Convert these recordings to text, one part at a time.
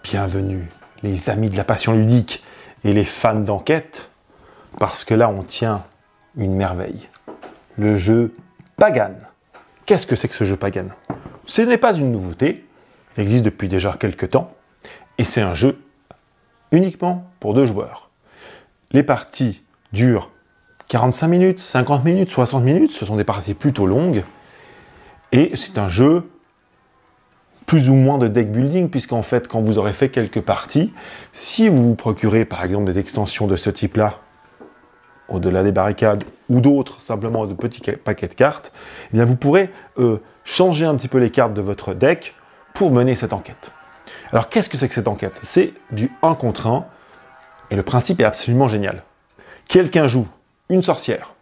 Bienvenue, les amis de la passion ludique et les fans d'enquête, parce que là, on tient une merveille. Le jeu Pagan. Qu'est-ce que c'est que ce jeu Pagan? Ce n'est pas une nouveauté, il existe depuis déjà quelques temps, et c'est un jeu uniquement pour 2 joueurs. Les parties durent 45 minutes, 50 minutes, 60 minutes, ce sont des parties plutôt longues, et c'est un jeu plus ou moins de deck building, puisqu'en fait, quand vous aurez fait quelques parties, si vous vous procurez par exemple des extensions de ce type-là, au-delà des barricades, ou d'autres, simplement de petits paquets de cartes, eh bien vous pourrez changer un petit peu les cartes de votre deck pour mener cette enquête. Alors qu'est-ce que c'est que cette enquête? C'est du 1 contre 1, et le principe est absolument génial. Quelqu'un joue une sorcière.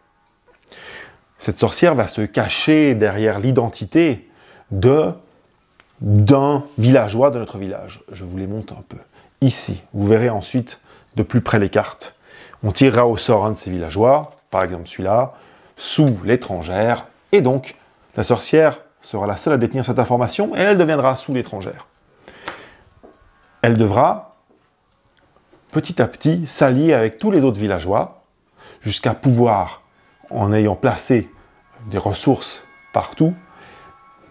Cette sorcière va se cacher derrière l'identité d'un villageois de notre village. Je vous les montre un peu. Ici, vous verrez ensuite de plus près les cartes. On tirera au sort un de ces villageois, par exemple celui-là, sous l'étrangère, et donc la sorcière sera la seule à détenir cette information, et elle deviendra sous l'étrangère. Elle devra, petit à petit, s'allier avec tous les autres villageois, jusqu'à pouvoir, en ayant placé des ressources partout,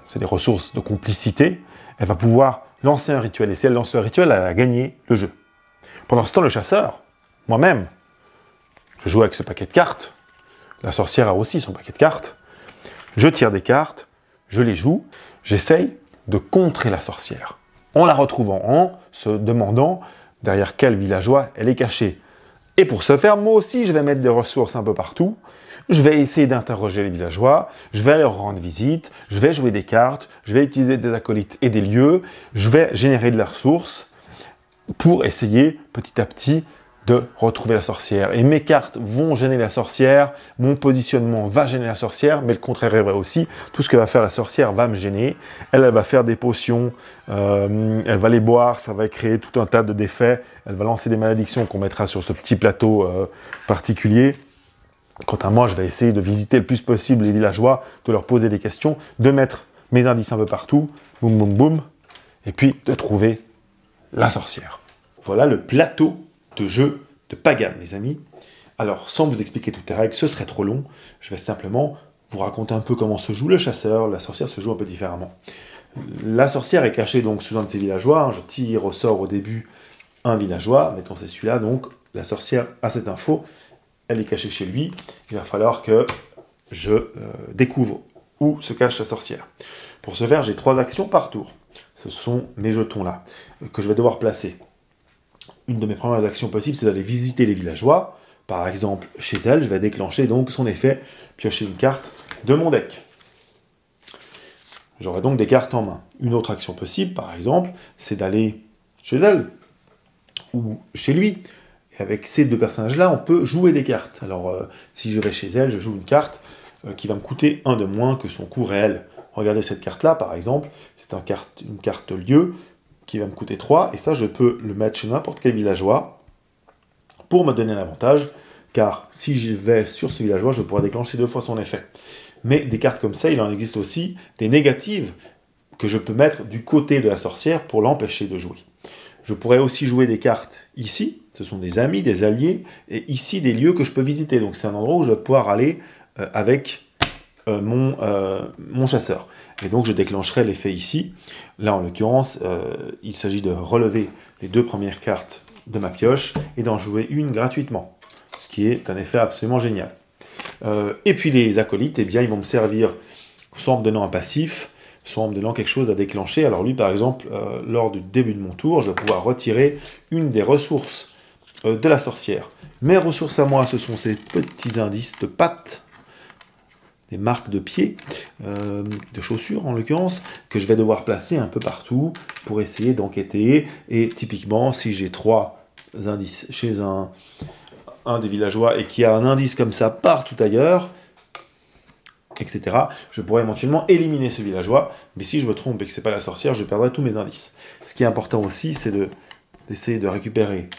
c'est des ressources de complicité, elle va pouvoir lancer un rituel. Et si elle lance le rituel, elle a gagné le jeu. Pendant ce temps, le chasseur, moi-même, je joue avec ce paquet de cartes. La sorcière a aussi son paquet de cartes. Je tire des cartes, je les joue. J'essaye de contrer la sorcière. En la retrouvant, en se demandant derrière quel villageois elle est cachée. Et pour ce faire, moi aussi, je vais mettre des ressources un peu partout. Je vais essayer d'interroger les villageois, je vais leur rendre visite, je vais jouer des cartes, je vais utiliser des acolytes et des lieux, je vais générer de la ressource pour essayer petit à petit de retrouver la sorcière. Et mes cartes vont gêner la sorcière, mon positionnement va gêner la sorcière, mais le contraire est vrai aussi. Tout ce que va faire la sorcière va me gêner. Elle va faire des potions, elle va les boire, ça va créer tout un tas de défaits. Elle va lancer des malédictions qu'on mettra sur ce petit plateau particulier. Quant à moi, je vais essayer de visiter le plus possible les villageois, de leur poser des questions, de mettre mes indices un peu partout, boum boum boum, et puis de trouver la sorcière. Voilà le plateau de jeu de Pagan, les amis. Alors, sans vous expliquer toutes les règles, ce serait trop long. Je vais simplement vous raconter un peu comment se joue le chasseur. La sorcière se joue un peu différemment. La sorcière est cachée donc sous un de ses villageois. Je tire au sort au début un villageois. Mettons c'est celui-là, donc la sorcière a cette info. Elle est cachée chez lui. Il va falloir que je découvre où se cache la sorcière. Pour ce faire, j'ai 3 actions par tour. Ce sont mes jetons-là, que je vais devoir placer. Une de mes premières actions possibles, c'est d'aller visiter les villageois. Par exemple, chez elle, je vais déclencher donc son effet, piocher une carte de mon deck. J'aurai donc des cartes en main. Une autre action possible, par exemple, c'est d'aller chez elle, ou chez lui. Et avec ces 2 personnages-là, on peut jouer des cartes. Alors, si je vais chez elle, je joue une carte qui va me coûter 1 de moins que son coût réel. Regardez cette carte-là, par exemple, c'est une carte lieu qui va me coûter 3, et ça, je peux le mettre chez n'importe quel villageois pour me donner un avantage, car si je vais sur ce villageois, je pourrai déclencher 2 fois son effet. Mais des cartes comme ça, il en existe aussi des négatives que je peux mettre du côté de la sorcière pour l'empêcher de jouer. Je pourrais aussi jouer des cartes ici, ce sont des amis, des alliés, et ici des lieux que je peux visiter. Donc c'est un endroit où je vais pouvoir aller avec mon chasseur. Et donc je déclencherai l'effet ici. Là en l'occurrence, il s'agit de relever les 2 premières cartes de ma pioche et d'en jouer une gratuitement. Ce qui est un effet absolument génial. Et puis les acolytes, eh bien, ils vont me servir soit en me donnant un passif, soit en me donnant quelque chose à déclencher. Alors lui, par exemple, lors du début de mon tour, je vais pouvoir retirer une des ressources de la sorcière. Mes ressources à moi, ce sont ces petits indices de pattes, des marques de pieds, de chaussures en l'occurrence, que je vais devoir placer un peu partout pour essayer d'enquêter. Et typiquement, si j'ai 3 indices chez un des villageois et qu'il y a un indice comme ça partout ailleurs, etc., je pourrais éventuellement éliminer ce villageois, mais si je me trompe et que c'est pas la sorcière, je perdrai tous mes indices. Ce qui est important aussi, c'est d'essayer de récupérer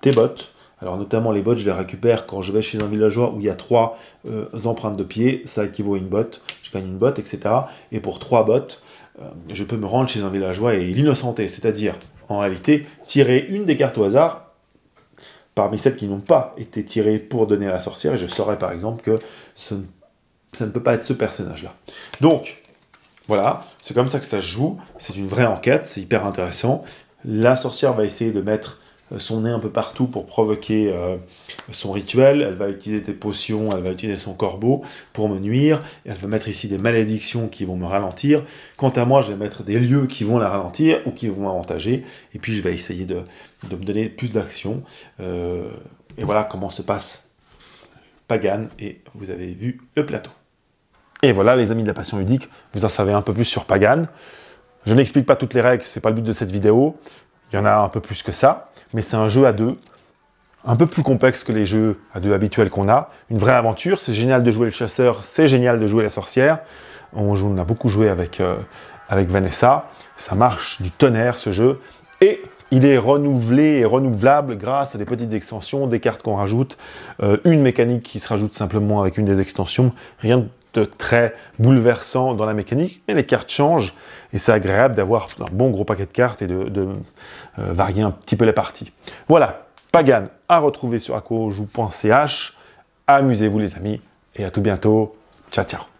des bottes. Alors notamment les bottes, je les récupère quand je vais chez un villageois où il y a 3 empreintes de pied, ça équivaut à une botte, je gagne une botte, etc. Et pour 3 bottes, je peux me rendre chez un villageois et l'innocenter, c'est-à-dire en réalité tirer une des cartes au hasard parmi celles qui n'ont pas été tirées pour donner à la sorcière, et je saurais par exemple que ça ne peut pas être ce personnage-là. Donc, voilà, c'est comme ça que ça se joue, c'est une vraie enquête, c'est hyper intéressant. La sorcière va essayer de mettre son nez un peu partout pour provoquer son rituel, elle va utiliser des potions, elle va utiliser son corbeau pour me nuire, et elle va mettre ici des malédictions qui vont me ralentir. Quant à moi, je vais mettre des lieux qui vont la ralentir ou qui vont m'avantager, et puis je vais essayer de me donner plus d'action. Et voilà comment se passe Pagan, et vous avez vu le plateau. Et voilà les amis de la passion ludique, vous en savez un peu plus sur Pagan. Je n'explique pas toutes les règles, c'est pas le but de cette vidéo, il y en a un peu plus que ça, mais c'est un jeu à deux, un peu plus complexe que les jeux à deux habituels qu'on a, une vraie aventure, c'est génial de jouer le chasseur, c'est génial de jouer la sorcière, on a beaucoup joué avec Vanessa, ça marche du tonnerre ce jeu, et il est renouvelé et renouvelable grâce à des petites extensions, des cartes qu'on rajoute, une mécanique qui se rajoute simplement avec une des extensions, rien de très bouleversant dans la mécanique, mais les cartes changent, et c'est agréable d'avoir un bon gros paquet de cartes et de varier un petit peu les parties. Voilà, Pagan à retrouver sur aquajoue.ch. Amusez-vous les amis, et à tout bientôt. Ciao, ciao.